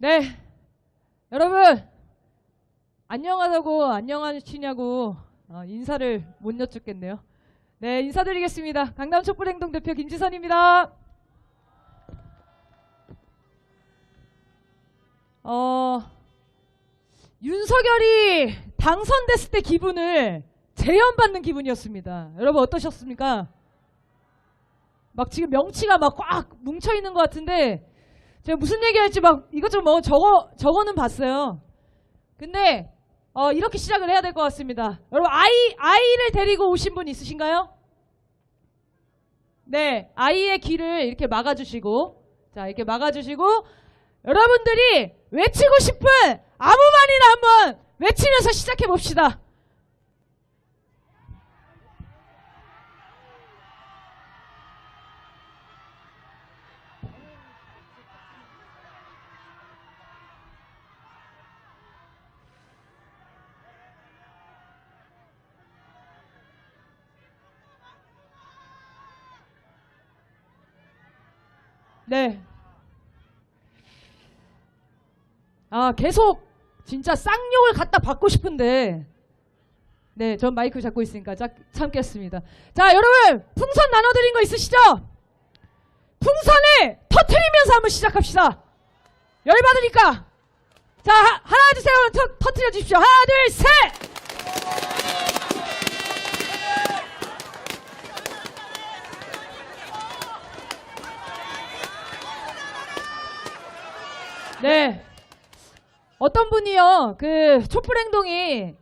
네, 여러분 안녕하다고 안녕하시냐고 인사를 못 여쭙겠네요. 네, 인사드리겠습니다. 강남 촛불행동 대표 김지선입니다. 윤석열이 당선됐을 때 기분을 재현받는 기분이었습니다. 여러분 어떠셨습니까? 막 지금 명치가 막 꽉 뭉쳐있는 것 같은데 제가 무슨 얘기할지 막 이것저것 뭐 적어는 봤어요. 근데 이렇게 시작을 해야 될 것 같습니다. 여러분 아이를 데리고 오신 분 있으신가요? 네, 아이의 귀를 이렇게 막아주시고, 자 이렇게 막아주시고 여러분들이 외치고 싶은 아무 말이나 한번 외치면서 시작해 봅시다. 네. 계속 진짜 쌍욕을 갖다 받고 싶은데 네, 전 마이크 잡고 있으니까 참겠습니다. 자, 여러분 풍선 나눠드린 거 있으시죠? 풍선을 터트리면서 한번 시작합시다. 열받으니까. 자, 하나 둘 셋 하면 터트려 주십시오. 하나 둘 셋. 네. 어떤 분이요, 그 촛불행동이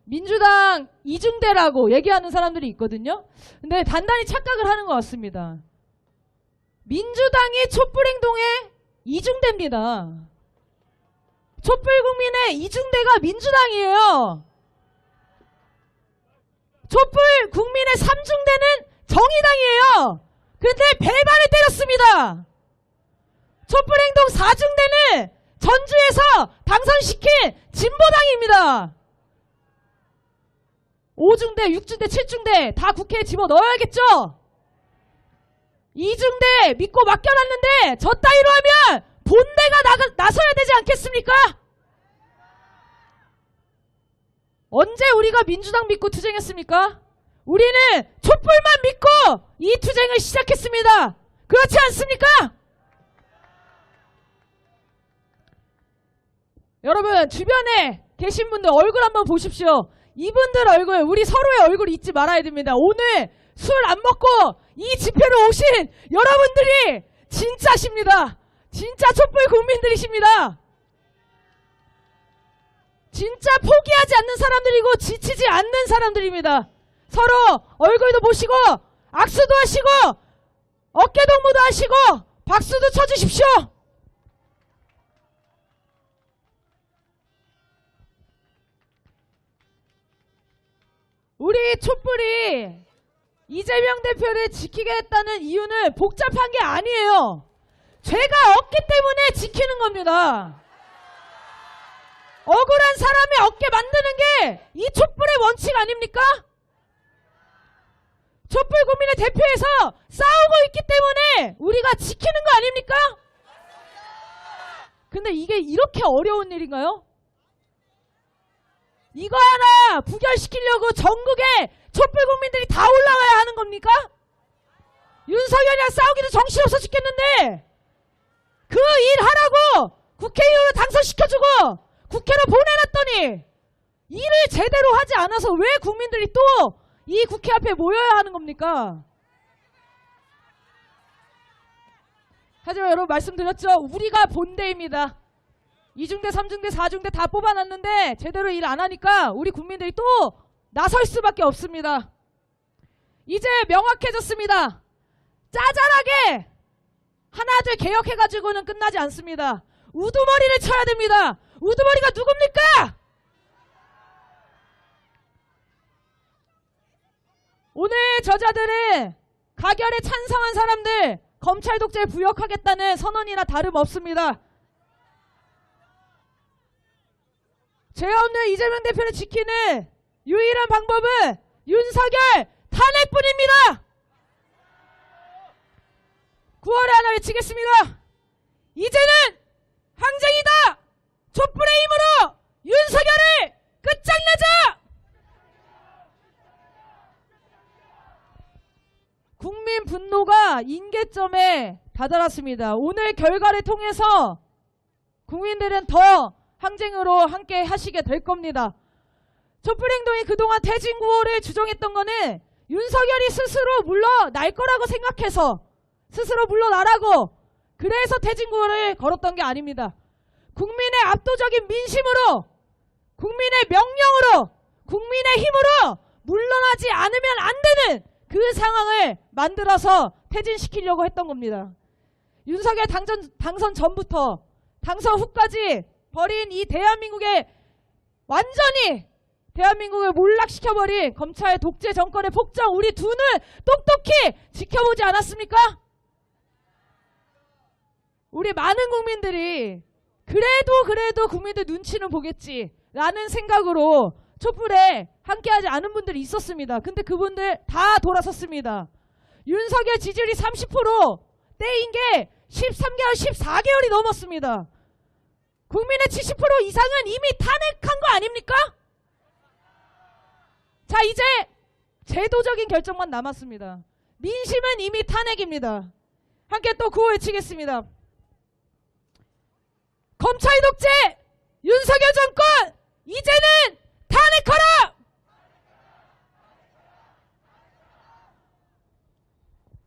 민주당 이중대라고 얘기하는 사람들이 있거든요. 근데 단단히 착각을 하는 것 같습니다. 민주당이 촛불행동의 이중대입니다. 촛불국민의 이중대가 민주당이에요. 촛불국민의 삼중대는 정의당이에요. 그런데 배반을 때렸습니다. 촛불행동 4중대는 전주에서 당선시킨 진보당입니다. 5중대, 6중대, 7중대 다 국회에 집어넣어야겠죠? 2중대 믿고 맡겨놨는데 저 따위로 하면 본대가 나서야 되지 않겠습니까? 언제 우리가 민주당 믿고 투쟁했습니까? 우리는 촛불만 믿고 이 투쟁을 시작했습니다. 그렇지 않습니까? 여러분 주변에 계신 분들 얼굴 한번 보십시오. 이분들 얼굴, 우리 서로의 얼굴 잊지 말아야 됩니다. 오늘 술 안 먹고 이 집회로 오신 여러분들이 진짜십니다. 진짜 촛불 국민들이십니다. 진짜 포기하지 않는 사람들이고 지치지 않는 사람들입니다. 서로 얼굴도 보시고 악수도 하시고 어깨동무도 하시고 박수도 쳐주십시오. 우리 촛불이 이재명 대표를 지키겠다는 이유는 복잡한 게 아니에요. 죄가 없기 때문에 지키는 겁니다. 억울한 사람이 없게 만드는 게 이 촛불의 원칙 아닙니까? 촛불 국민의 대표에서 싸우고 있기 때문에 우리가 지키는 거 아닙니까? 근데 이게 이렇게 어려운 일인가요? 이거 하나 부결시키려고 전국에 촛불 국민들이 다 올라와야 하는 겁니까? 윤석열이랑 싸우기도 정신없어 죽겠는데 그 일 하라고 국회의원을 당선시켜주고 국회로 보내놨더니 일을 제대로 하지 않아서 왜 국민들이 또 이 국회 앞에 모여야 하는 겁니까? 하지만 여러분 말씀드렸죠? 우리가 본대입니다. 2중대, 3중대, 4중대 다 뽑아놨는데 제대로 일 안 하니까 우리 국민들이 또 나설 수밖에 없습니다. 이제 명확해졌습니다. 짜잘하게 하나둘 개혁해가지고는 끝나지 않습니다. 우두머리를 쳐야 됩니다. 우두머리가 누굽니까? 오늘 저자들은 가결에 찬성한 사람들 검찰 독재 부역하겠다는 선언이나 다름없습니다. 죄 없는 이재명 대표를 지키는 유일한 방법은 윤석열 탄핵뿐입니다. 9월에 하나 외치겠습니다. 이제는 항쟁이다. 자, 임계점에 다다랐습니다. 오늘 결과를 통해서 국민들은 더 항쟁으로 함께 하시게 될 겁니다. 촛불행동이 그동안 퇴진구호를 주장했던 거는 윤석열이 스스로 물러날 거라고 생각해서 스스로 물러나라고 그래서 퇴진구호를 걸었던 게 아닙니다. 국민의 압도적인 민심으로, 국민의 명령으로, 국민의 힘으로 물러나지 않으면 안 되는 그 상황을 만들어서 퇴진시키려고 했던 겁니다. 윤석열 당선 전부터 당선 후까지 벌인 이 대한민국의 완전히 대한민국을 몰락시켜버린 검찰 독재 정권의 폭정, 우리 두 눈 똑똑히 지켜보지 않았습니까? 우리 많은 국민들이 그래도 국민들 눈치는 보겠지 라는 생각으로 촛불에 함께하지 않은 분들이 있었습니다. 근데 그분들 다 돌아섰습니다. 윤석열 지지율이 30%대인 게 13개월, 14개월이 넘었습니다. 국민의 70% 이상은 이미 탄핵한 거 아닙니까? 자, 이제 제도적인 결정만 남았습니다. 민심은 이미 탄핵입니다. 함께 또 구호 외치겠습니다. 검찰 독재 윤석열 정권 이제는 탄핵하라!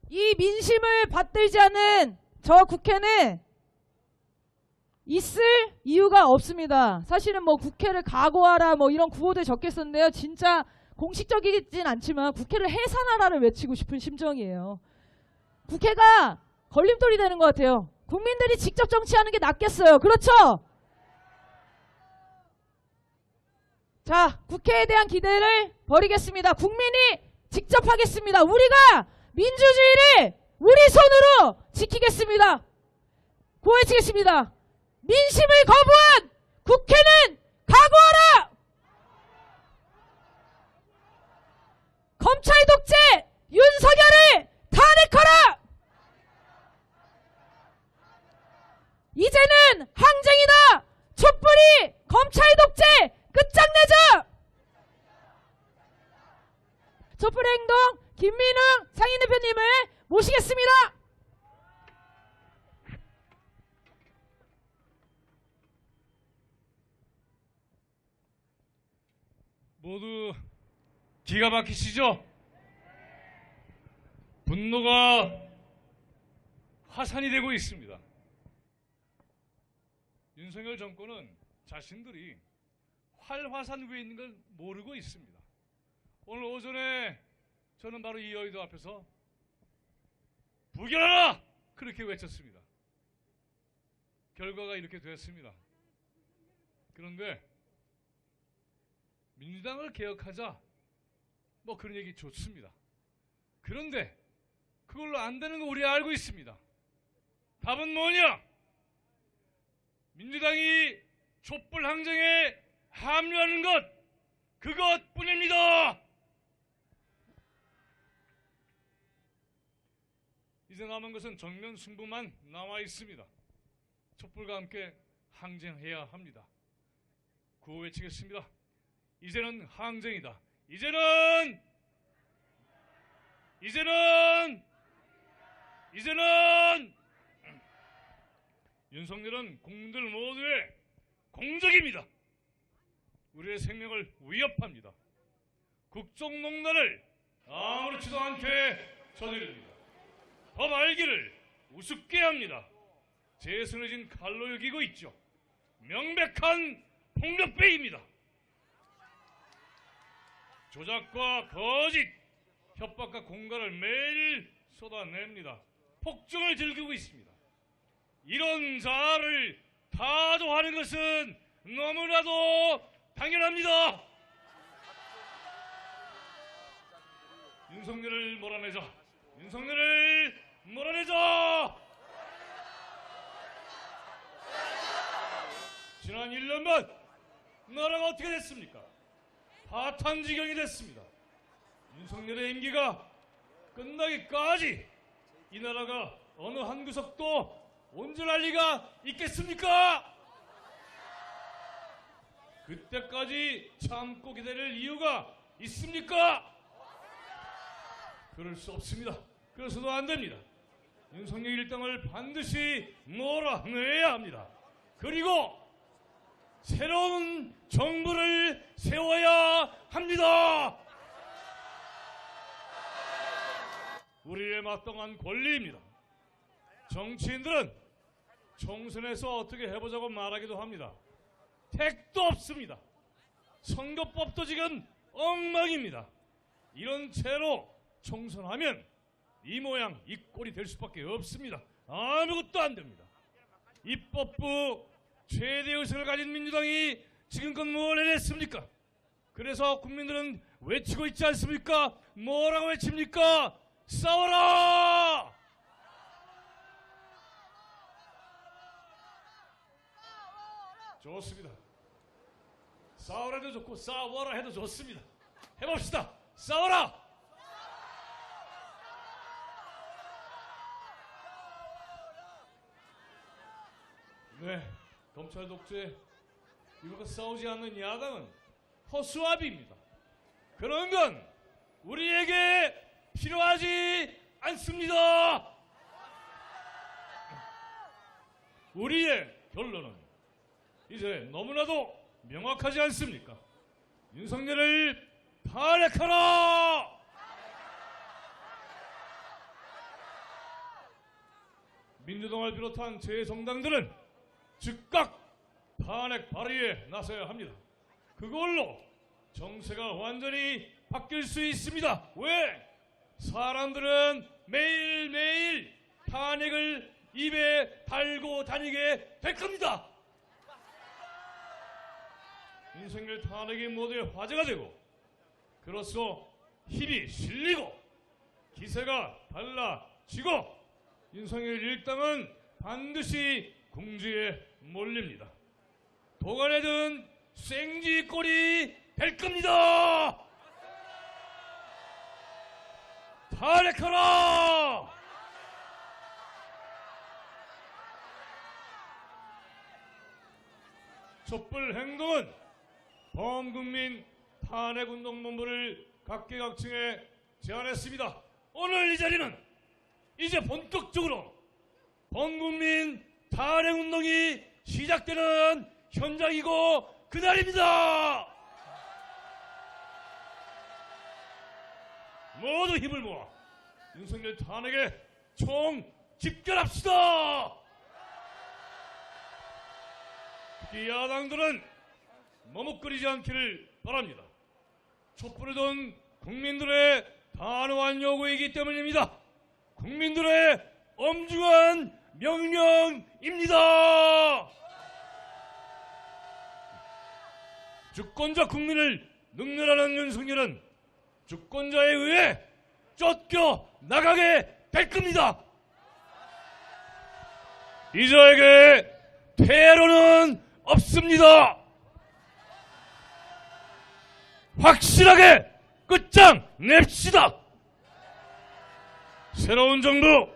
이 민심을 받들지 않은 저 국회는 있을 이유가 없습니다. 사실은 뭐 국회를 각오하라 뭐 이런 구호들 적겠었는데요. 진짜 공식적이진 않지만 국회를 해산하라를 외치고 싶은 심정이에요. 국회가 걸림돌이 되는 것 같아요. 국민들이 직접 정치하는 게 낫겠어요. 그렇죠? 자, 국회에 대한 기대를 버리겠습니다. 국민이 직접 하겠습니다. 우리가 민주주의를 우리 손으로 지키겠습니다. 고해치겠습니다. 민심을 거부한 국회는 각오하라! 검찰 독재 윤석열을 탄핵하라! 이제는 항쟁이다! 촛불이 검찰 독재 끝장내자! 촛불행동 김민웅 상임대표님을 모시겠습니다. 모두 기가 막히시죠? 분노가 화산이 되고 있습니다. 윤석열 정권은 자신들이 활화산 위에 있는 걸 모르고 있습니다. 오늘 오전에 저는 바로 이 여의도 앞에서 부결하라! 그렇게 외쳤습니다. 결과가 이렇게 됐습니다. 그런데 민주당을 개혁하자 뭐 그런 얘기 좋습니다. 그런데 그걸로 안 되는 거 우리 알고 있습니다. 답은 뭐냐? 민주당이 촛불 항쟁에 합류하는 것 그것뿐입니다. 이제 남은 것은 정면 승부만 남아 있습니다. 촛불과 함께 항쟁해야 합니다. 구호 외치겠습니다. 이제는 항쟁이다. 이제는 윤석열은 국민들 모두의 공적입니다. 우리의 생명을 위협합니다. 국정농단을 아무렇지도 않게 저지릅니다. 법 알기를 우습게 합니다. 재선을 진 칼로 여기고 있죠. 명백한 폭력배입니다. 조작과 거짓, 협박과 공갈을 매일 쏟아냅니다. 폭정을 즐기고 있습니다. 이런 자를 타도하는 것은 너무나도 당연합니다. 윤석열을 몰아내자. 윤석열을 몰아내자. 지난 1년간 나라가 어떻게 됐습니까? 파탄지경이 됐습니다. 윤석열의 임기가 끝나기까지 이 나라가 어느 한 구석도 온전할 리가 있겠습니까? 그때까지 참고 기다릴 이유가 있습니까? 그럴 수 없습니다. 그래서도 안 됩니다. 윤석열 일당을 반드시 몰아내야 합니다. 그리고 새로운 정부를 세워야 합니다. 우리의 마땅한 권리입니다. 정치인들은 총선에서 어떻게 해보자고 말하기도 합니다. 택도 없습니다. 선거법도 지금 엉망입니다. 이런 채로 총선하면 이 모양 이 꼴이 될 수밖에 없습니다. 아무것도 안 됩니다. 입법부 최대 의석을 가진 민주당이 지금껏 뭘 해냈습니까? 그래서 국민들은 외치고 있지 않습니까? 뭐라고 외칩니까? 싸워라! 좋습니다. 싸우라 해도 좋고 싸워라 해도 좋습니다. 해봅시다. 싸워라! 네, 검찰 독재 이것과 싸우지 않는 야당은 허수아비입니다. 그런 건 우리에게 필요하지 않습니다. 우리의 결론은 이제 너무나도 명확하지 않습니까? 윤석열을 탄핵하라! 민주당을 비롯한 제 정당들은 즉각 탄핵 발의에 나서야 합니다. 그걸로 정세가 완전히 바뀔 수 있습니다. 왜? 사람들은 매일매일 탄핵을 입에 달고 다니게 될 겁니다. 윤석열 탄핵이 모두의 화제가 되고 그로써 힘이 실리고 기세가 달라지고 윤석열 일당은 반드시 궁지에 몰립니다. 도간에 든 생쥐꼴이 될 겁니다. 탄핵하라! 촛불 행동은 범국민 탄핵운동본부를 각계각층에 제안했습니다. 오늘 이 자리는 이제 본격적으로 범국민 탄핵운동이 시작되는 현장이고 그날입니다. 모두 힘을 모아 윤석열 탄핵에 총 집결합시다. 특히 야당들은 머뭇거리지 않기를 바랍니다. 촛불을 든 국민들의 단호한 요구이기 때문입니다. 국민들의 엄중한 명령입니다. 주권자 국민을 능멸하는 윤석열은 주권자에 의해 쫓겨 나가게 될 겁니다. 이자에게 퇴로는 없습니다. 확실하게 끝장 냅시다. 새로운 정부,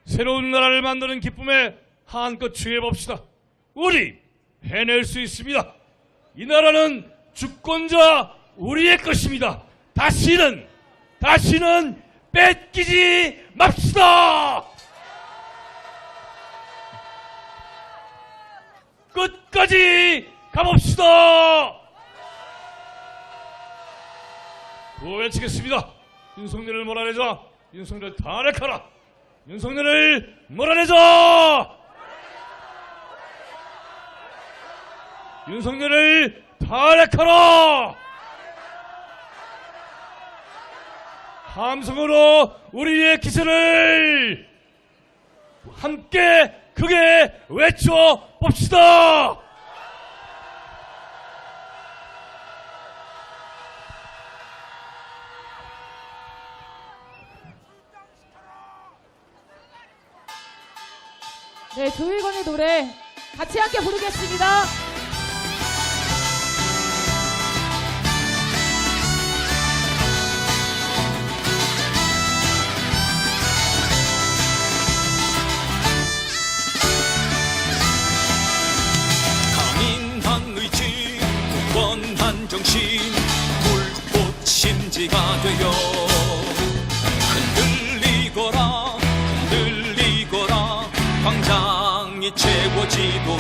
새로운 나라를 만드는 기쁨에 한껏 취해봅시다. 우리 해낼 수 있습니다. 이 나라는 주권자 우리의 것입니다. 다시는 뺏기지 맙시다. 끝까지 가봅시다. 구호 외치겠습니다. 윤석열을 몰아내자. 윤석열을 탄핵하라. 윤석열을 몰아내자. 윤석열을 탄핵하라. 함성으로 우리의 기세를 함께 크게 외쳐봅시다. 네, 조일건의 노래 같이 함께 부르겠습니다. 강인한 의지, 굳건한 정신, 불꽃 심지가 되어 흔들리거라 흔들리거라 이루어지도록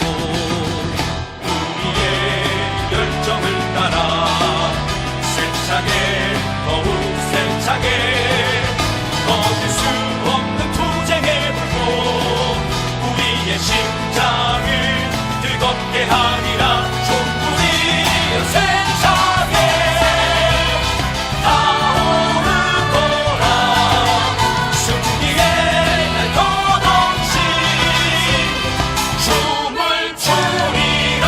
우리의 열정을 따라 세차게 더욱 세차게 거둘 수 없는 투쟁의 불꽃 우리의 심장을 뜨겁게 하리라 촛불이여 세차게 타오르거라 승리의 날 거동시 춤을 추리라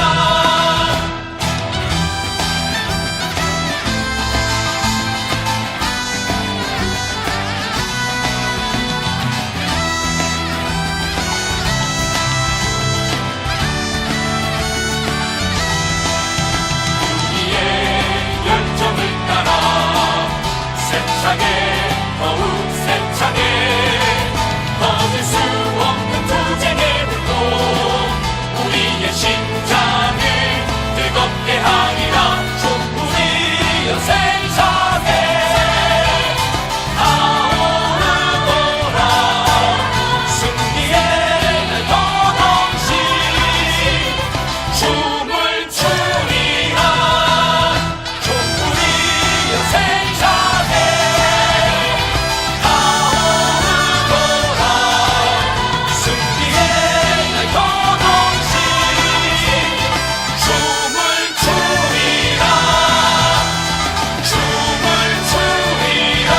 우리의 열정을 따라 세차게 더욱 세차게 거둘 수 없는 투쟁의 불꽃 우리의 심장을 뜨겁게 하리라 촛불이여 세차게 타오르거라 승리의 날 거동시 춤을 추리라 촛불이여 세차게 타오르거라 승리의 날 거동시 춤을 추리라 춤을 추리라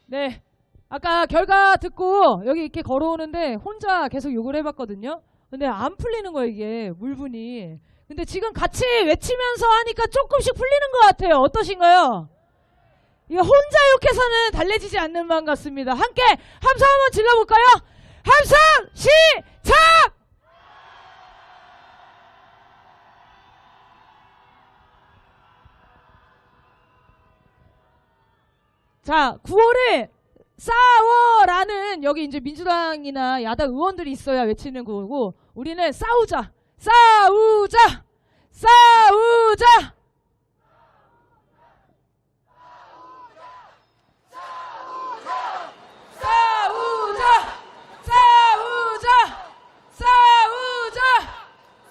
네. 아까 결과 듣고 여기 이렇게 걸어오는데 혼자 계속 욕을 해봤거든요. 근데 안 풀리는 거예요, 이게 물분이. 근데 지금 같이 외치면서 하니까 조금씩 풀리는 것 같아요. 어떠신가요? 이거 혼자 욕해서는 달래지지 않는 마음 같습니다. 함께 함성 한번 질러볼까요? 함성 시작! 자, 9월에 싸워라는 여기 이제 민주당이나 야당 의원들이 있어야 외치는 거고 우리는 싸우자, 싸우자, 싸우자. 싸우자, 싸우자, 싸우자,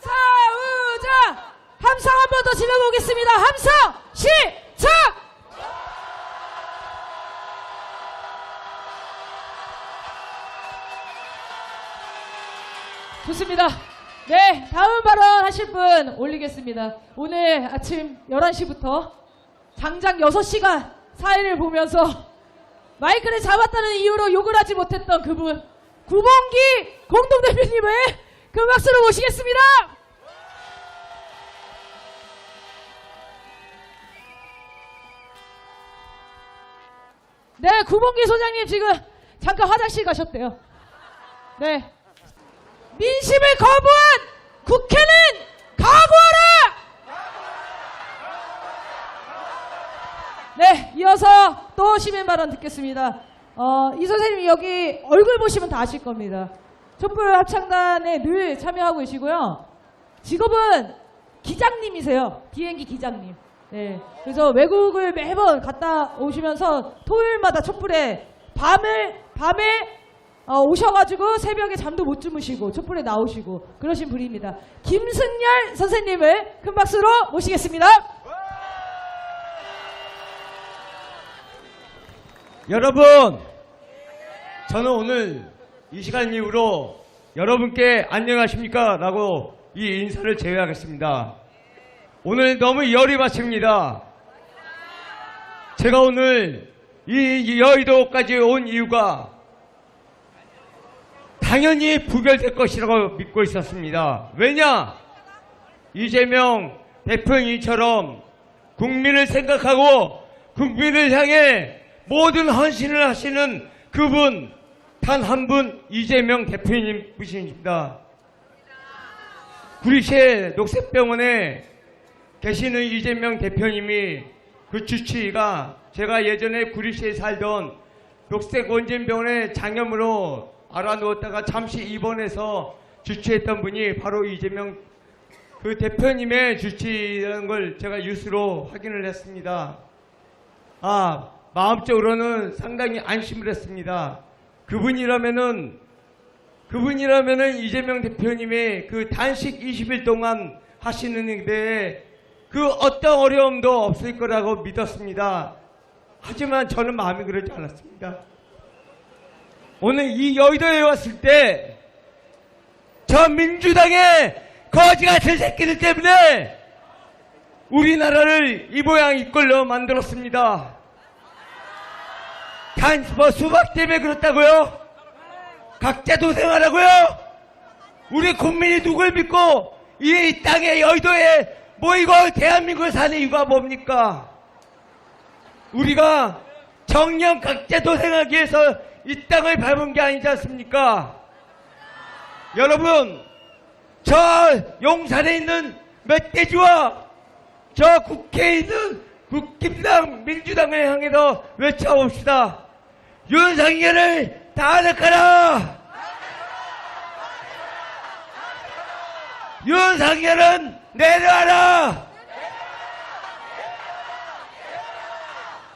싸우자. 함성 한 번 더 질러보겠습니다. 함성 시작! 좋습니다. 네, 다음 발언 하실 분 올리겠습니다. 오늘 아침 11시부터 장장 6시간 사회를 보면서 마이크를 잡았다는 이유로 욕을 하지 못했던 그분, 구봉기 공동대표님을 큰 박수로 모시겠습니다. 네, 구봉기 소장님 지금 잠깐 화장실 가셨대요. 네. 민심을 거부한 국회는 각오하라! 네, 이어서 또 시민 발언 듣겠습니다. 이 선생님이 여기 얼굴 보시면 다 아실 겁니다. 촛불 합창단에 늘 참여하고 계시고요. 직업은 기장님이세요. 비행기 기장님. 네, 그래서 외국을 매번 갔다 오시면서 토요일마다 촛불에 밤에 오셔가지고 새벽에 잠도 못 주무시고 촛불에 나오시고 그러신 분입니다. 김승열 선생님을 큰 박수로 모시겠습니다. 여러분, 저는 오늘 이 시간 이후로 여러분께 안녕하십니까 라고 이 인사를 제외하겠습니다. 오늘 너무 열이 받칩니다. 제가 오늘 이 여의도까지 온 이유가 당연히 부결될 것이라고 믿고 있었습니다. 왜냐? 이재명 대표님처럼 국민을 생각하고 국민을 향해 모든 헌신을 하시는 그분 단 한 분 이재명 대표님 분이십니다. 구리시의 녹색병원에 계시는 이재명 대표님이 그 주치의가 제가 예전에 구리시에 살던 녹색원진병원에 장염으로 알아누웠다가 잠시 입원해서 주치했던 분이 바로 이재명 그 대표님의 주치라는 걸 제가 뉴스로 확인을 했습니다. 마음적으로는 상당히 안심을 했습니다. 그분이라면은 이재명 대표님의 그 단식 20일 동안 하시는 데에 그 어떤 어려움도 없을 거라고 믿었습니다. 하지만 저는 마음이 그러지 않았습니다. 오늘 이 여의도에 왔을 때 저 민주당의 거지 같은 새끼들 때문에 우리나라를 이 모양 이 꼴로 만들었습니다. 수박 때문에 그렇다고요? 각자 도생하라고요? 우리 국민이 누굴 믿고 이 땅에 여의도에 모이고 대한민국을 사는 이유가 뭡니까? 우리가 정령 각자 도생하기 위해서 이 땅을 밟은 게 아니지 않습니까? 여러분, 저 용산에 있는 멧돼지와 저 국회에 있는 국힘당 민주당을 향해서 외쳐봅시다. 윤석열을 탄핵하라! 윤석열은 내려와라!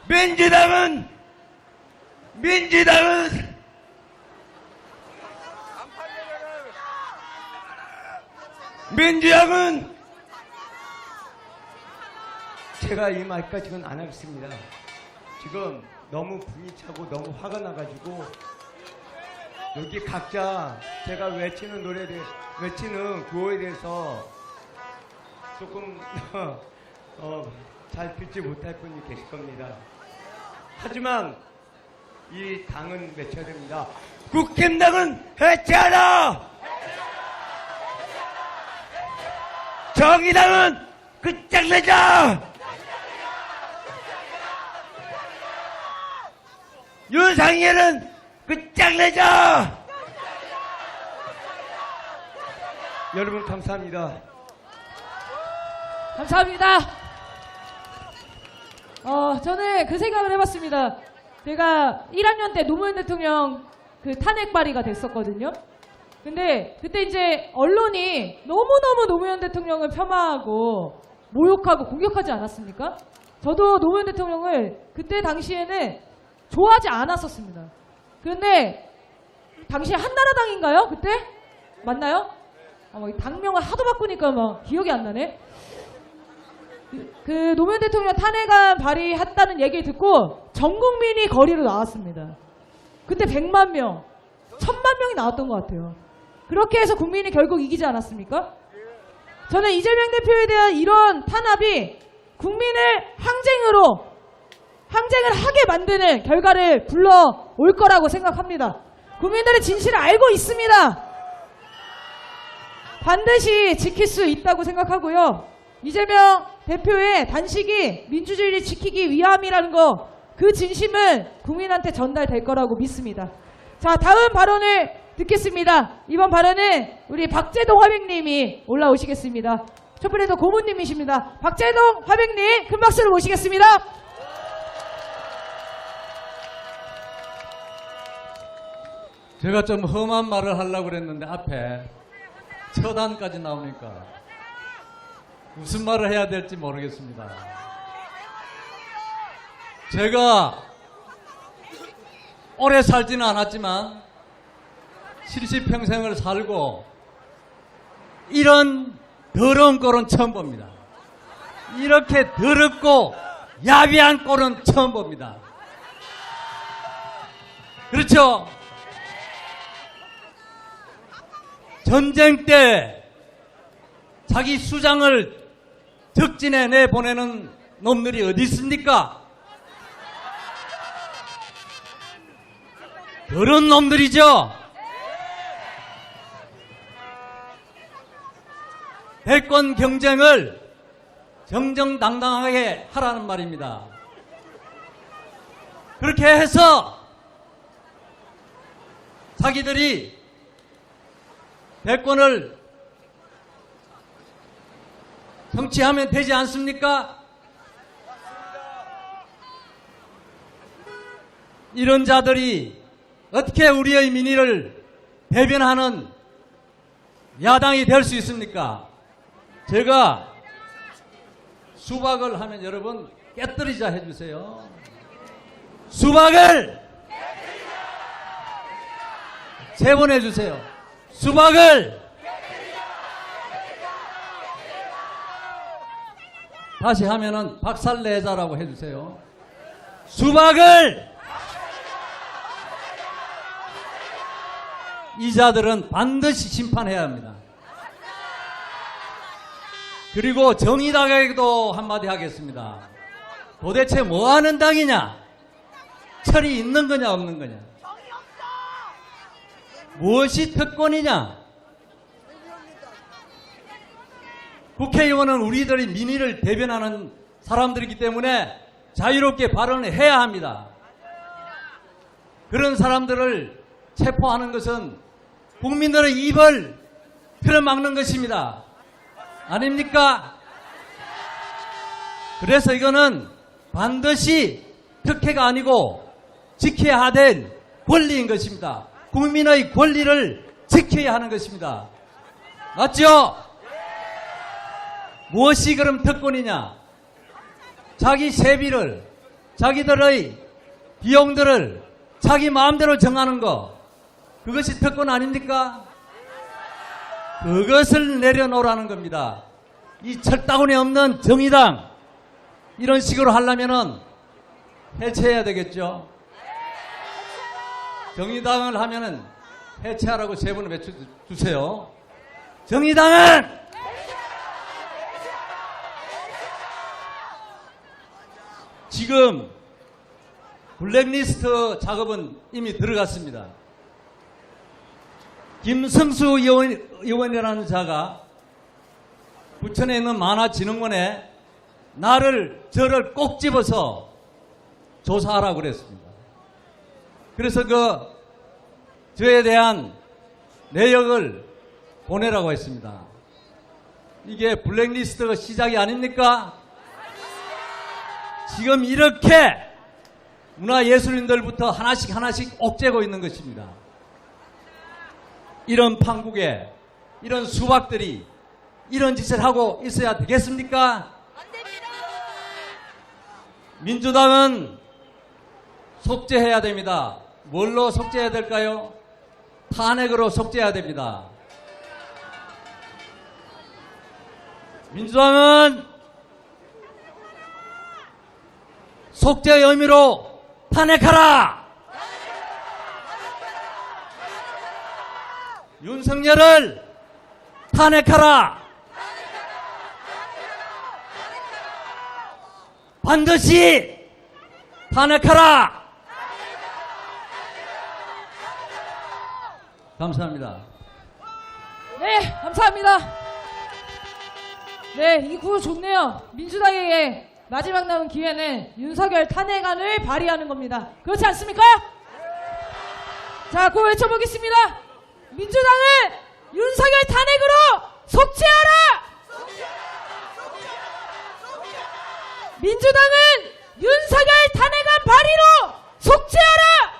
민주당은 제가 이 말까지는 안 하겠습니다. 지금 너무 분이 차고 너무 화가 나가지고 여기 각자 제가 외치는 구호에 대해서 조금 잘 듣지 못할 분이 계실 겁니다. 하지만 이 당은 외쳐야 됩니다. 국힘당은 해체하라! 정의당은 끝장내자! 윤상열은 끝장내자! 여러분 감사합니다. 감사합니다. 저는 그 생각을 해봤습니다. 제가 1학년 때 노무현 대통령 그 탄핵 발의가 됐었거든요. 근데 그때 이제 언론이 너무너무 노무현 대통령을 폄하하고 모욕하고 공격하지 않았습니까? 저도 노무현 대통령을 그때 당시에는 좋아하지 않았었습니다. 그런데 당시에 한나라당인가요? 그때? 맞나요? 당명을 하도 바꾸니까 막 기억이 안 나네. 그 노무현 대통령 탄핵안 발의했다는 얘기를 듣고 전 국민이 거리로 나왔습니다. 그때 100만 명, 1000만 명이 나왔던 것 같아요. 그렇게 해서 국민이 결국 이기지 않았습니까? 저는 이재명 대표에 대한 이런 탄압이 국민을 항쟁을 하게 만드는 결과를 불러올 거라고 생각합니다. 국민들의 진실을 알고 있습니다. 반드시 지킬 수 있다고 생각하고요. 이재명 대표의 단식이 민주주의를 지키기 위함이라는 거, 그 진심은 국민한테 전달될 거라고 믿습니다. 자, 다음 발언을 듣겠습니다. 이번 발언은 우리 박재동 화백님이 올라오시겠습니다. 촛불에도 고문님이십니다. 박재동 화백님 큰 박수로 모시겠습니다. 제가 좀 험한 말을 하려고 그랬는데 앞에 처단까지 나오니까 무슨 말을 해야 될지 모르겠습니다. 제가 오래 살지는 않았지만 70평생을 살고 이런 더러운 꼴은 처음 봅니다. 이렇게 더럽고 야비한 꼴은 처음 봅니다. 그렇죠? 전쟁 때 자기 수장을 적진에 내보내는 놈들이 어디 있습니까? 그런 놈들이죠. 대권 경쟁을 정정당당하게 하라는 말입니다. 그렇게 해서 자기들이 대권을 정치하면 되지 않습니까? 이런 자들이 어떻게 우리의 민의를 대변하는 야당이 될 수 있습니까? 제가 수박을 하면 여러분 깨뜨리자 해주세요. 수박을 세 번 해주세요. 수박을 다시 하면은 박살내자라고 해주세요. 수박을 이 자들은 반드시 심판해야 합니다. 그리고 정의당에게도 한마디 하겠습니다. 도대체 뭐 하는 당이냐? 철이 있는 거냐 없는 거냐? 무엇이 특권이냐? 국회의원은 우리들의 민의를 대변하는 사람들이기 때문에 자유롭게 발언을 해야 합니다. 그런 사람들을 체포하는 것은 국민들의 입을 틀어막는 것입니다. 아닙니까? 그래서 이거는 반드시 특혜가 아니고 지켜야 될 권리인 것입니다. 국민의 권리를 지켜야 하는 것입니다. 맞죠? 무엇이 그럼 특권이냐? 자기 세비를, 자기들의 비용들을 자기 마음대로 정하는 거, 그것이 특권 아닙니까? 그것을 내려놓으라는 겁니다. 이 철다구니 없는 정의당, 이런 식으로 하려면은 해체해야 되겠죠? 정의당을 하면은 해체하라고 세 번을 외쳐주세요. 정의당은 지금 블랙리스트 작업은 이미 들어갔습니다. 김성수 의원이라는 자가 부천에 있는 만화진흥원에 저를 꼭 집어서 조사하라고 그랬습니다. 그래서 저에 대한 내역을 보내라고 했습니다. 이게 블랙리스트가 시작이 아닙니까? 지금 이렇게 문화예술인들부터 하나씩 옥죄고 있는 것입니다. 이런 판국에 이런 수박들이 이런 짓을 하고 있어야 되겠습니까? 안 됩니다. 민주당은 속죄해야 됩니다. 뭘로 속죄해야 될까요? 탄핵으로 속죄해야 됩니다. 민주당은 속죄의 의미로 탄핵하라! 윤석열을 탄핵하라! 반드시 탄핵하라! 감사합니다. 네, 감사합니다. 네, 이 구호 좋네요. 민주당에게 마지막 남은 기회는 윤석열 탄핵안을 발의하는 겁니다. 그렇지 않습니까? 자, 구호 외쳐보겠습니다. 민주당은 윤석열 탄핵으로 속죄하라! 민주당은 윤석열 탄핵안 발의로 속죄하라!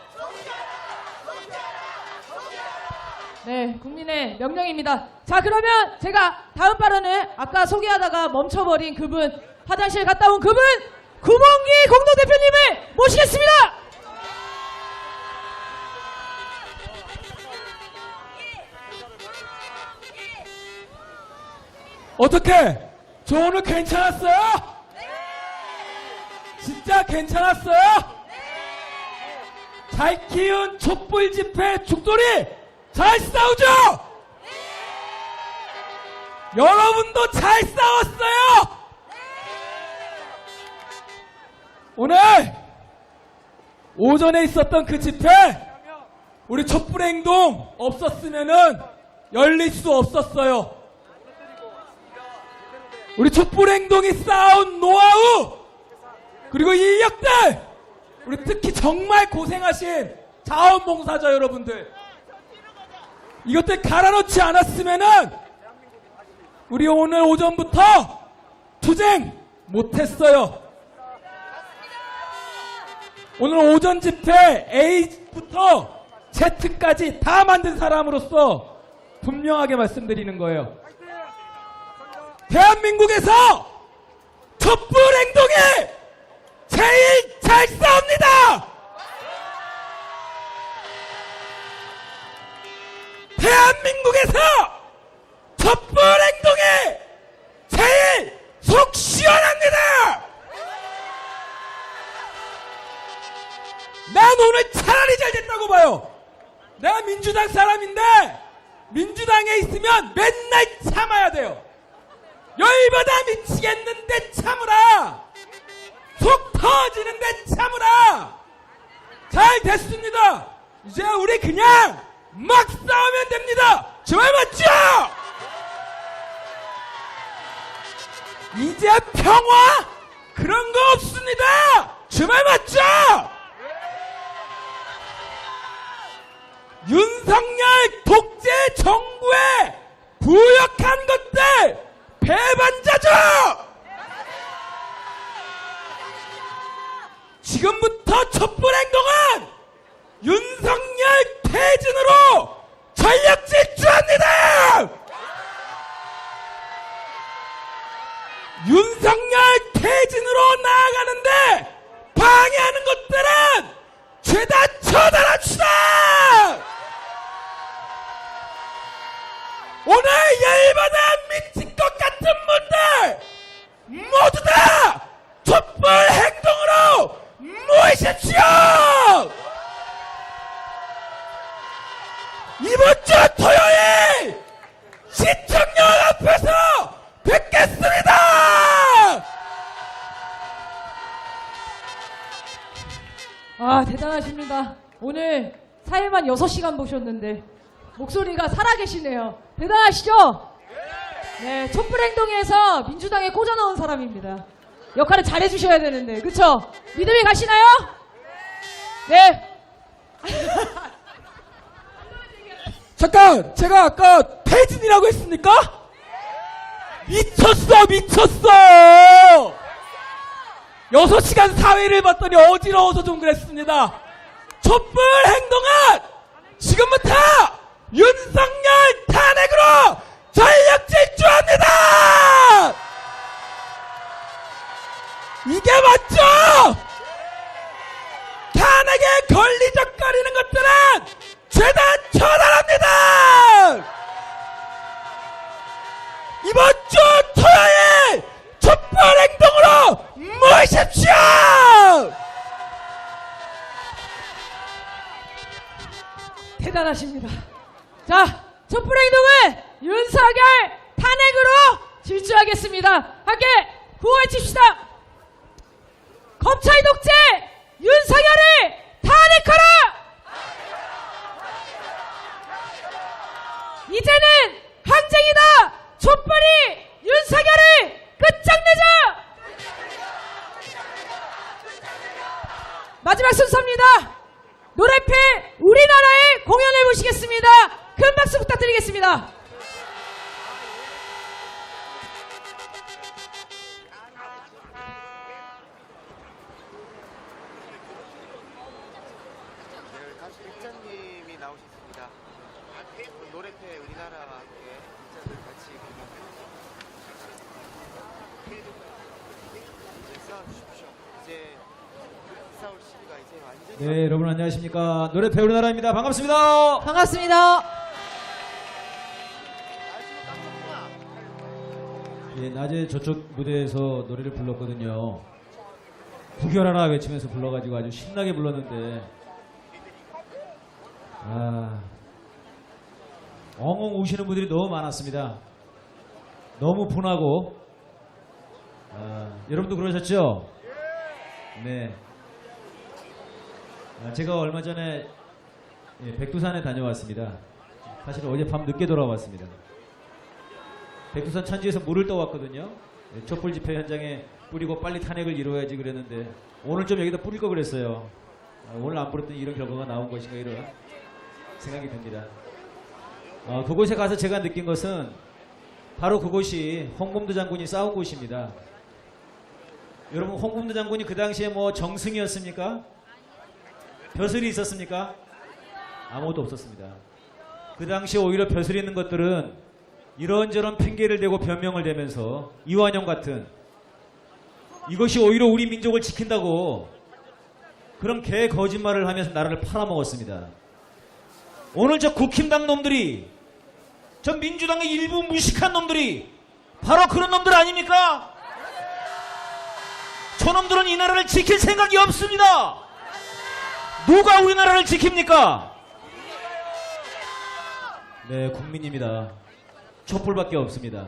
네, 국민의 명령입니다. 자, 그러면 제가 다음 발언을 아까 소개하다가 멈춰버린 그분, 화장실 갔다 온 그분, 구mon기 공동대표님을 모시겠습니다. 어떻게? 저 오늘 괜찮았어요? 진짜 괜찮았어요? 잘 키운 촛불 집회 죽돌이 잘 싸우죠? 여러분도 잘 싸웠어요? 오늘 오전에 있었던 그 집회 우리 촛불 행동 없었으면은 열릴 수 없었어요. 우리 촛불 행동이 쌓아온 노하우 그리고 이 인력들 우리 특히 정말 고생하신 자원봉사자 여러분들 이것들 갈아놓지 않았으면은 우리 오늘 오전부터 투쟁 못했어요. 오늘 오전 집회 A부터 Z까지 다 만든 사람으로서 분명하게 말씀드리는 거예요. 대한민국에서 촛불 행동이 제일 잘 싸웁니다. 대한민국에서 촛불 행동이 제일 속 시원합니다. 난 오늘 차라리 잘 됐다고 봐요. 내가 민주당 사람인데 민주당에 있으면 맨날 참아야 돼요. 열받아 미치겠는데 참으라. 속 터지는데 참으라. 잘 됐습니다. 이제 우리 그냥 막 싸우면 됩니다. 저 말 맞죠? 이제 평화 그런 거 없습니다. 저 말 맞죠? 윤석열 독재 정부에 부역한 것들 배반자죠. 지금부터 촛불 행동은 윤석열 퇴진으로 전력 질주합니다. 윤석열 퇴진으로 나아가는데 방해하는 것들은 죄다 처단합시다. 오늘 열받아 미칠 것 같은 분들 모두 다 촛불 행동으로 모이십시오. 이번 주 토요일 시청역 앞에서 뵙겠습니다. 아, 대단하십니다. 오늘 사회만 6시간 보셨는데 목소리가 살아계시네요. 대단하시죠? 네, 촛불행동에서 민주당에 꽂아넣은 사람입니다. 역할을 잘해주셔야 되는데, 그쵸? 믿음이 가시나요? 네. 잠깐, 제가 아까 퇴진이라고 했습니까? 미쳤어, 미쳤어! 6시간 사회를 봤더니 어지러워서 좀 그랬습니다. 촛불 행동은 지금부터 윤석열 탄핵으로 전력 질주합니다! 이게 맞죠? 탄핵에 걸리적거리는 것들은 죄다 처단합니다! 이번 주 토요일 촛불 행동으로 모이십시오! 대단하십니다. 자, 촛불행동은 윤석열 탄핵으로 질주하겠습니다. 함께 구호해칩시다. 검찰 독재 윤석열을 탄핵하라! 이제는 항쟁이다! 촛불이 윤석열을 끝장내자! 마지막 순서입니다. 노래패 우리나라의 공연을 보시겠습니다. 큰 박수 부탁드리겠습니다. 국장님이 나오셨습니다. 노래패 우리나라와 함께 국장을 같이 이제 싸워주십시오. 이제 싸울 시기가 이제 완전히 네, 여러분 안녕하십니까. 노래패 우리나라입니다. 반갑습니다. 반갑습니다. 예, 낮에 저쪽 무대에서 노래를 불렀거든요. 부결하라 외치면서 불러가지고 아주 신나게 불렀는데, 엉엉 우시는 분들이 너무 많았습니다. 너무 분하고, 여러분도 그러셨죠? 네. 제가 얼마 전에 백두산에 다녀왔습니다. 사실 어젯밤 늦게 돌아왔습니다. 백두산 천지에서 물을 떠왔거든요. 촛불 집회 현장에 뿌리고 빨리 탄핵을 이루어야지 그랬는데 오늘 좀 여기다 뿌릴 거 그랬어요. 오늘 안 뿌렸더니 이런 결과가 나온 것인가 이런 생각이 듭니다. 그곳에 가서 제가 느낀 것은 바로 그곳이 홍범도 장군이 싸운 곳입니다. 여러분, 홍범도 장군이 그 당시에 뭐 정승이었습니까? 벼슬이 있었습니까? 아무것도 없었습니다. 그 당시에 오히려 벼슬이 있는 것들은 이런저런 핑계를 대고 변명을 대면서 이완영 같은 이것이 오히려 우리 민족을 지킨다고 그런 개 거짓말을 하면서 나라를 팔아먹었습니다. 오늘 저 국힘당 놈들이 저 민주당의 일부 무식한 놈들이 바로 그런 놈들 아닙니까? 저놈들은 이 나라를 지킬 생각이 없습니다. 누가 우리나라를 지킵니까? 네, 국민입니다. 촛불밖에 없습니다.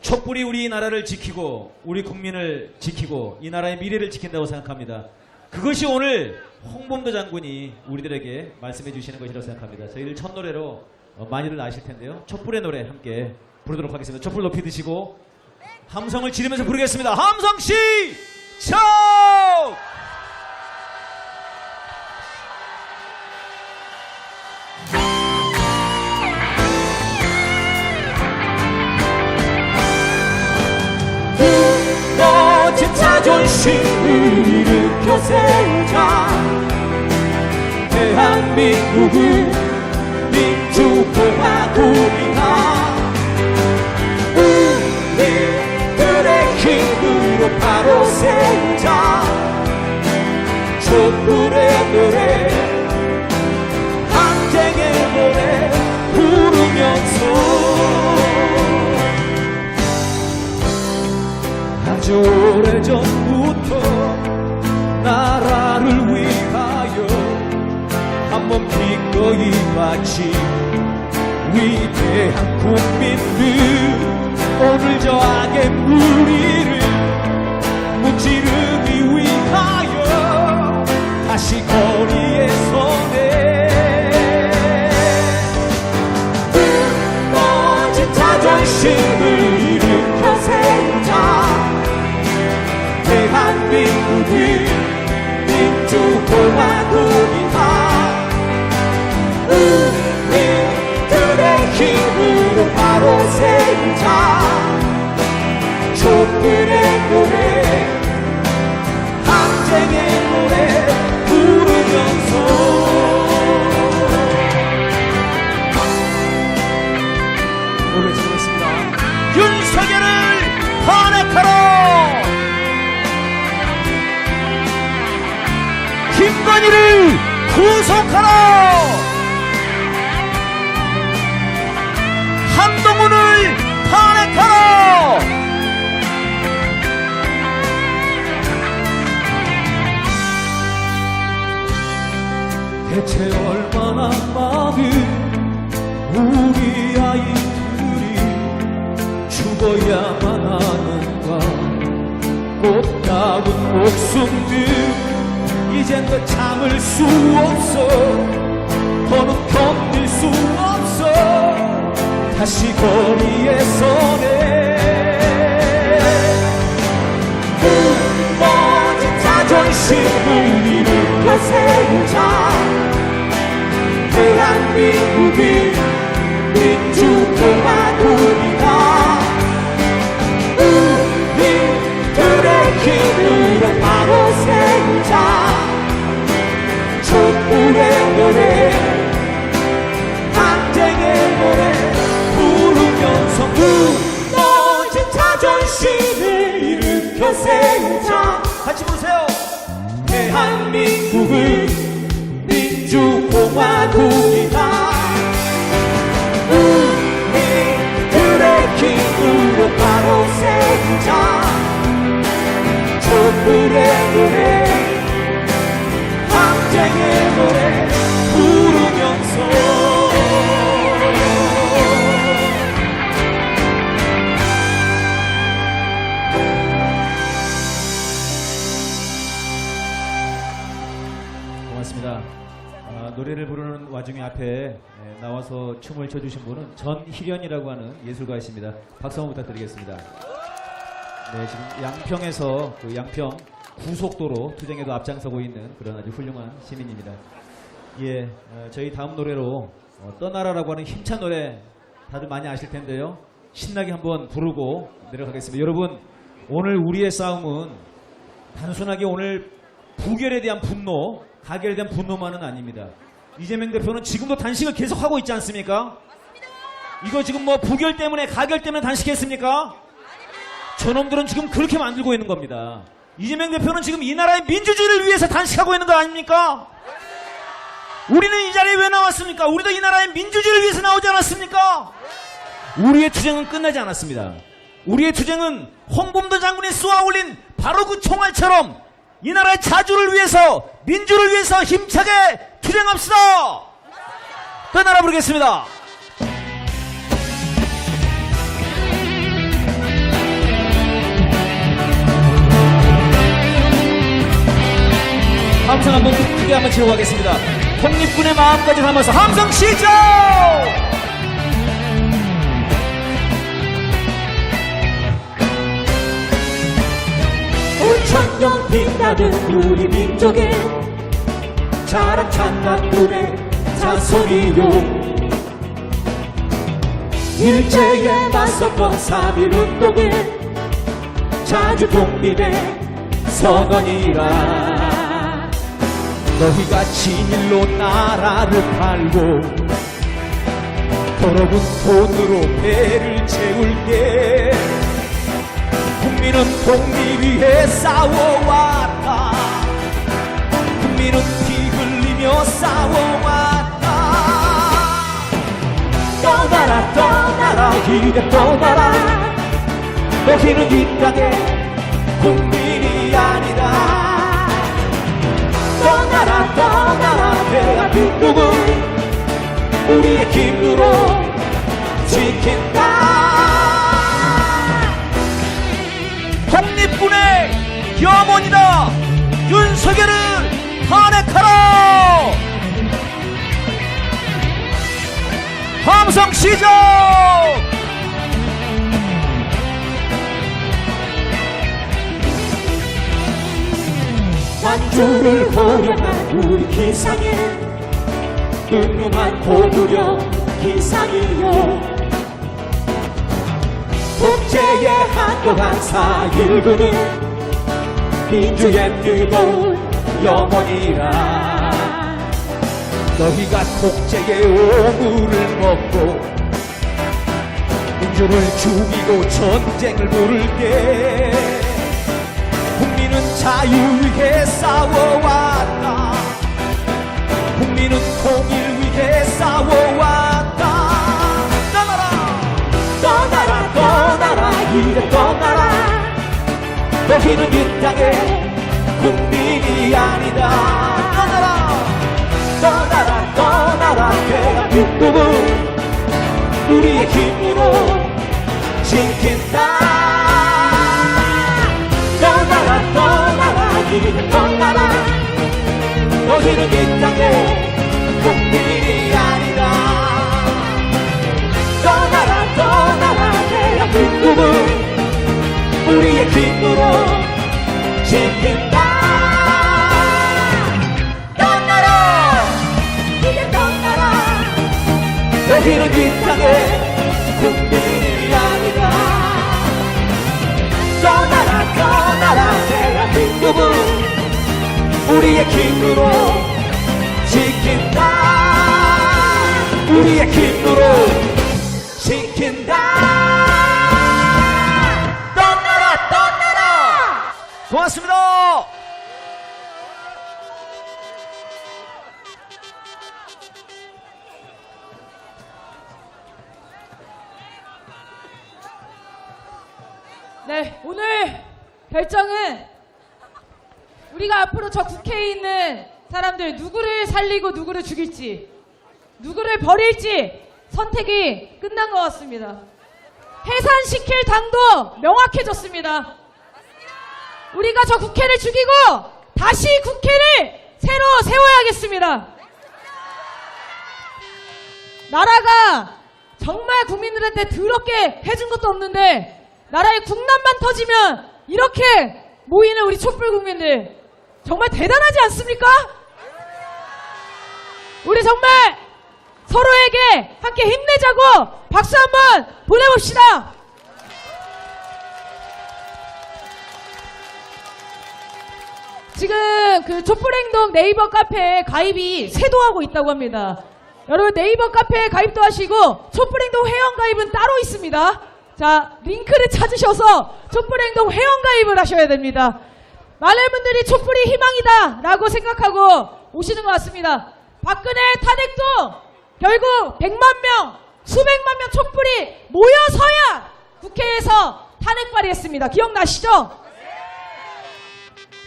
촛불이 우리나라를 지키고 우리 국민을 지키고 이 나라의 미래를 지킨다고 생각합니다. 그것이 오늘 홍범도 장군이 우리들에게 말씀해 주시는 것이라고 생각합니다. 저희를 첫 노래로 많이들 아실 텐데요. 촛불의 노래 함께 부르도록 하겠습니다. 촛불 높이 드시고 함성을 지르면서 부르겠습니다. 함성 시작! 멋진 자존심을 일으켜 세우자. 대한민국은 민주공화국이다. 우리들의 힘으로 바로 세우자. 촛불의 노래, 항쟁의 노래 부르면서 아주 오래전부터 나라를 위하여 한번 기꺼이 바친 위대한 국민들, 오늘 저 악의 무리를 무찌르기 위하여 다시 거리에 서네. 멋진 자존심을 일으켜 세우자. 대한민국은 민주공화국이다. 우리들의 힘으로 바로 세우자. 촛불의 노래, 항쟁의 노래 부르면서 노래 지르겠습니다. 윤석열을 탄핵하라! 김건희를 구속하라! 한동훈을 탄핵하라! 대체 얼마나 많은 우리 아이들이 죽어야만 하는가. 꽃다운 목숨들 이젠 더 참을 수 없어. 더는 견딜 수 없어. 다시 거리에 서네. 멋진 자존심을 일으켜 세우자. 대한민국은 민주공화국이다. 우리들의 힘으로 바로 세우자. 촛불의 노래, 항쟁의 노래 부르면서 멋진 자존심을 일으켜 세우자. 같이 부르세요. 대한민국은 민주공화국이다. 우리들의 힘으로 바로 세우자. 촛불의 노래, 항쟁의 노래 부르면서 고맙습니다. 노래를 부르는 와중에 앞에 나와서 춤을 춰주신 분은 전희련이라고 하는 예술가이십니다. 박수 한번 부탁드리겠습니다. 네, 지금 양평에서 그 양평 구속도로 투쟁에도 앞장서고 있는 그런 아주 훌륭한 시민입니다. 예, 저희 다음 노래로 떠나라라고 하는 힘찬 노래 다들 많이 아실 텐데요. 신나게 한번 부르고 내려가겠습니다. 여러분, 오늘 우리의 싸움은 단순하게 오늘 부결에 대한 분노, 가결에 대한 분노만은 아닙니다. 이재명 대표는 지금도 단식을 계속하고 있지 않습니까? 이거 지금 뭐 부결 때문에 가결 때문에 단식했습니까? 저놈들은 지금 그렇게 만들고 있는 겁니다. 이재명 대표는 지금 이 나라의 민주주의를 위해서 단식하고 있는 거 아닙니까? 우리는 이 자리에 왜 나왔습니까? 우리도 이 나라의 민주주의를 위해서 나오지 않았습니까? 우리의 투쟁은 끝나지 않았습니다. 우리의 투쟁은 홍범도 장군이 쏘아 올린 바로 그 총알처럼 이 나라의 자주를 위해서, 민주를 위해서 힘차게 투쟁합시다. 떠나라 부르겠습니다. 함성 한번 크게 한번 치고 가겠습니다. 독립군의 마음까지 담아서 함성 시작! 오천년 빛나는 우리 민족의 자랑 찬란군의 자손이요 일제에 맞섰던 3.1운동의 자주 독립의 선언이라 너희가 진일로 나라를 팔고 더러운 돈으로 배를 채울게 국민은 독립 위해 싸워왔다 국민은 피 흘리며 싸워왔다 떠나라 떠나라 이제 떠나라 너희는 이 땅의 국민이 아니다 떠나라 떠나라 대한민국은 우리의 힘으로 지킨다 독립군의 염원이다. 윤석열을 탄핵하라. 함성 시작. 완주를 호령한 우리 기상에 음흉한 고구려 기상이요 독재에 한동안 4.19는 민주의 뜨거운 영혼이라 너희가 독재의 오물을 먹고 민주를 죽이고 전쟁을 부를 때 국민은 자유 위해 싸워왔다 국민은 통일 위해 싸워왔다 떠나라 떠나라 이제 떠나라 너희는 이 땅의 국민이 아니다 떠나라 떠나라 대한민국은 우리의 힘으로 지킨다 떠나라 떠나라 이제 떠나라 너희는 이 땅의 국민이 아니다 떠나라 떠나라 대한민국은 우리의 힘으로 지킨다 떠나라 이제 떠나라 너희는 이 땅의 국민이 아니다 떠나라 떠나라 대한민국은 우리의 힘으로 지킨다 우리의 힘으로 지킨다 떠나라 떠나라 고맙습니다. 네, 오늘 결정은 우리가 앞으로 저 국회에 있는 사람들 누구를 살리고 누구를 죽일지, 누구를 버릴지 선택이 끝난 것 같습니다. 해산시킬 당도 명확해졌습니다. 우리가 저 국회를 죽이고 다시 국회를 새로 세워야겠습니다. 나라가 정말 국민들한테 더럽게 해준 것도 없는데 나라의 국난만 터지면 이렇게 모이는 우리 촛불 국민들 정말 대단하지 않습니까? 우리 정말 서로에게 함께 힘내자고 박수 한번 보내봅시다. 지금 그 촛불행동 네이버 카페에 가입이 쇄도하고 있다고 합니다. 여러분 네이버 카페에 가입도 하시고 촛불행동 회원 가입은 따로 있습니다. 자, 링크를 찾으셔서 촛불행동 회원 가입을 하셔야 됩니다. 많은 분들이 촛불이 희망이다 라고 생각하고 오시는 것 같습니다. 박근혜 탄핵도 결국 100만 명, 수백만 명 촛불이 모여서야 국회에서 탄핵 발의했습니다. 기억나시죠?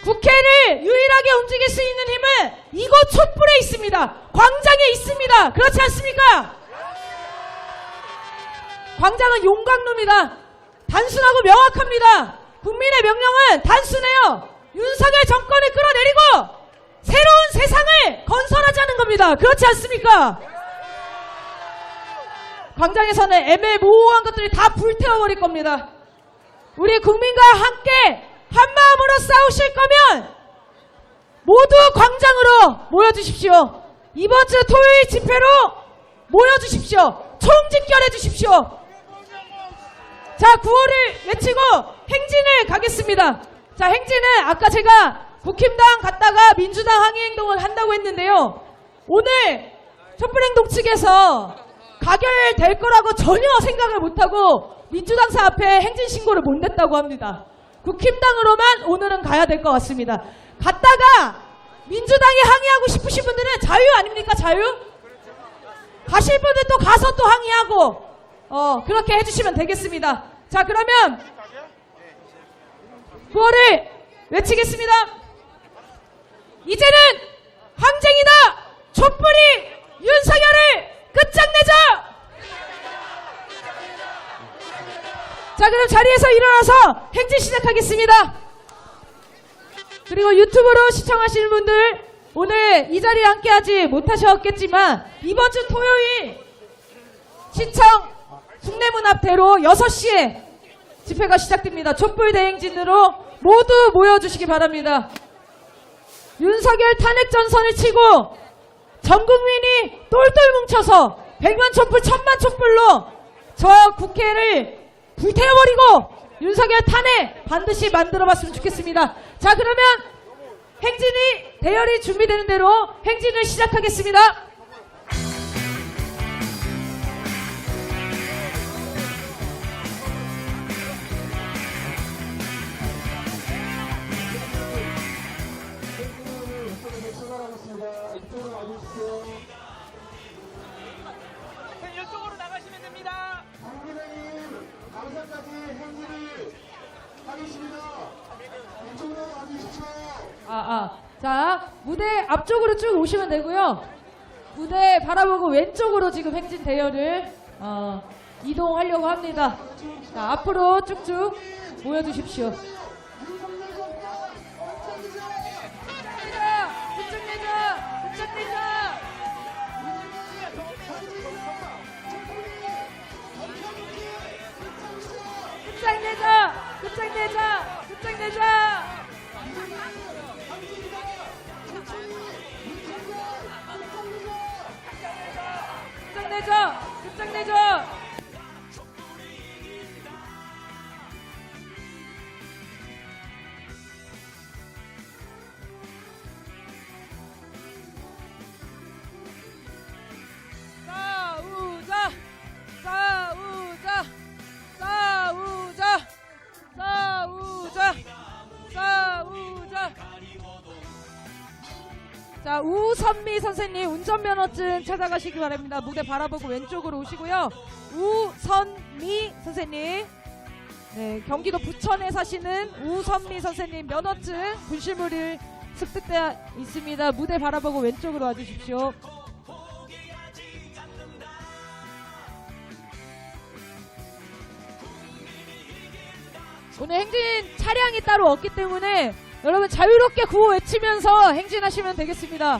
국회를 유일하게 움직일 수 있는 힘은 이곳 촛불에 있습니다. 광장에 있습니다. 그렇지 않습니까? 광장은 용광로입니다. 단순하고 명확합니다. 국민의 명령은 단순해요. 윤석열 정권을 끌어내리고 새로운 세상을 건설하자는 겁니다. 그렇지 않습니까? 광장에서는 애매모호한 것들이 다 불태워버릴 겁니다. 우리 국민과 함께 한마음으로 싸우실 거면 모두 광장으로 모여주십시오. 이번 주 토요일 집회로 모여주십시오. 총집결해 주십시오. 자, 구호를 외치고 행진을 가겠습니다. 자, 행진은 아까 제가 국힘당 갔다가 민주당 항의행동을 한다고 했는데요. 오늘 촛불행동 측에서 가결될 거라고 전혀 생각을 못하고 민주당사 앞에 행진 신고를 못 냈다고 합니다. 국힘당으로만 오늘은 가야 될 것 같습니다. 갔다가 민주당에 항의하고 싶으신 분들은 자유 아닙니까? 자유? 가실 분들 또 가서 또 항의하고 그렇게 해주시면 되겠습니다. 자, 그러면 구호를 외치겠습니다. 이제는 항쟁이다. 촛불이 윤석열을 끝장내자. 자, 그럼 자리에서 일어나서 행진 시작하겠습니다. 그리고 유튜브로 시청하시는 분들 오늘 이 자리에 함께하지 못하셨겠지만 이번 주 토요일 시청 숭례문 앞대로 6시에 집회가 시작됩니다. 촛불 대행진으로 모두 모여주시기 바랍니다. 윤석열 탄핵 전선을 치고 전 국민이 똘똘 뭉쳐서 100만 촛불 1000만 촛불로 저 국회를 불태워버리고 윤석열 탄핵 반드시 만들어봤으면 좋겠습니다. 자, 그러면 행진이 대열이 준비되는 대로 행진을 시작하겠습니다. 이쪽으로 나가시면 됩니다. 국민의힘 당사까지 행진을 하겠습니다. 이쪽으로 와주십시오. 자, 무대 앞쪽으로 쭉 오시면 되고요. 무대 바라보고 왼쪽으로 지금 행진 대열을 이동하려고 합니다. 자, 앞으로 쭉쭉 모여주십시오. 끝장내자. 자, 우선미 선생님 운전면허증 찾아가시기 바랍니다. 무대 바라보고 왼쪽으로 오시고요. 우선미 선생님, 네, 경기도 부천에 사시는 우선미 선생님 면허증 분실물이 습득되어 있습니다. 무대 바라보고 왼쪽으로 와주십시오. 오늘 행진 차량이 따로 없기 때문에 여러분 자유롭게 구호 외치면서 행진하시면 되겠습니다.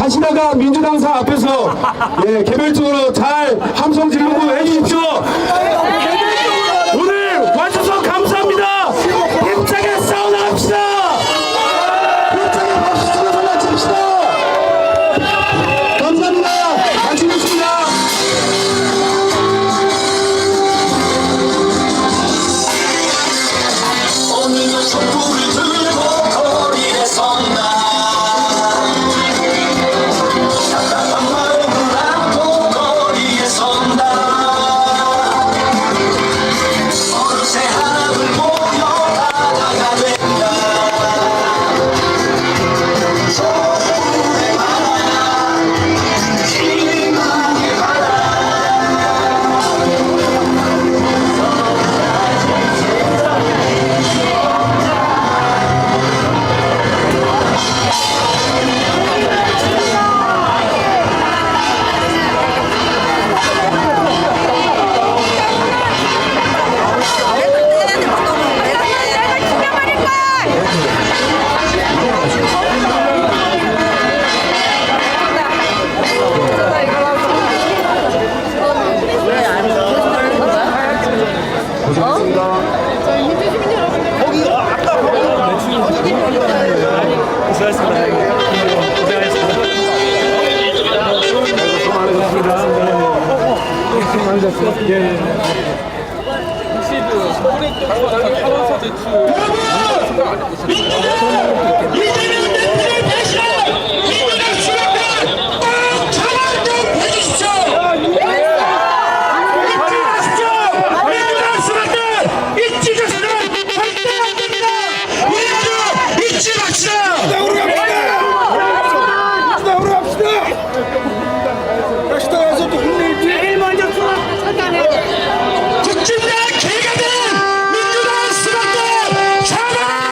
가시다가 민주당사 앞에서 예, 개별적으로 잘 함성 지르고 해주십시오. 오늘 와주셔서 감사합니다. 힘차게 싸워나갑시다. 힘차게 박수 치면서 마칩시다. 감사합니다. 마치겠습니다. 오늘도 촛불을 들고 거리에 선다. 답답한 마음을 안고 거리에 선다. 어느새 하나를 모여 하나가 된다. 촛불의 바다, 희망의 바다. 여러분! 이재명